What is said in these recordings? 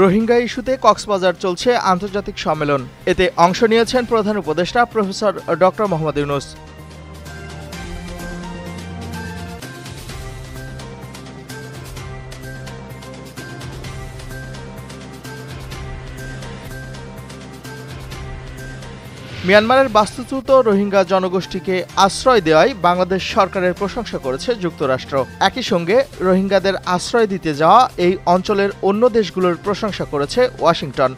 রোহিঙ্গা ইস্যুতে কক্সবাজার চলছে আন্তর্জাতিক সম্মেলন। এতে অংশ নিয়েছেন প্রধান উপদেষ্টা প্রফেসর ডক্টর মোহাম্মদ ইউনূস। মিয়ানমারের বাস্তুচ্যুত রোহিঙ্গা জনগোষ্ঠীকে আশ্রয় দেওয়ায় বাংলাদেশ সরকারের প্রশংসা করেছে যুক্তরাষ্ট্র। একই সঙ্গে রোহিঙ্গাদের আশ্রয় দিতে যাওয়া এই অঞ্চলের অন্য দেশগুলোর প্রশংসা করেছে ওয়াশিংটন।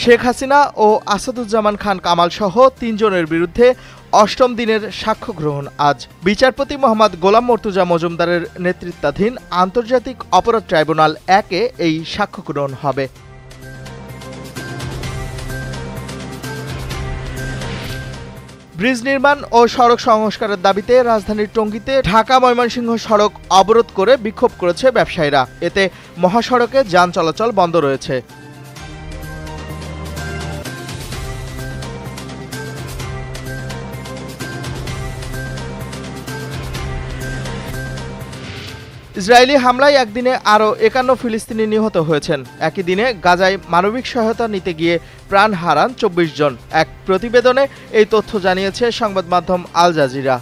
শেখ হাসিনা ও আসাদুজ্জামান খান কামাল সহ ৩ জনের বিরুদ্ধে ৮ম দিনের সাক্ষ্য গ্রহণ আজ। বিচারপতি মোহাম্মদ গোলাম মর্তুজা মজুমদারের নেতৃত্বাধীন আন্তর্জাতিক অপরাধ ট্রাইব্যুনাল ১-এ এই সাক্ষ্য গ্রহণ হবে। ব্রিজ নির্মাণ ও সড়ক সংস্কারের দাবিতে রাজধানীর টঙ্গীতে ঢাকা-ময়মনসিংহ সড়ক অবরোধ করে বিক্ষোভ করেছে ব্যবসায়ীরা। এতে মহাসড়কে যান চলাচল বন্ধ রয়েছে। ইসরায়েলি হামলায় একদিনে আরও ৫১ ফিলিস্তিনি নিহত হয়েছেন। একই দিনে গাজায় মানবিক সহায়তা নিতে গিয়ে প্রাণ হারান ২৪ জন। এক প্রতিবেদনে এই তথ্য জানিয়েছে সংবাদ মাধ্যম আল জাজিরা।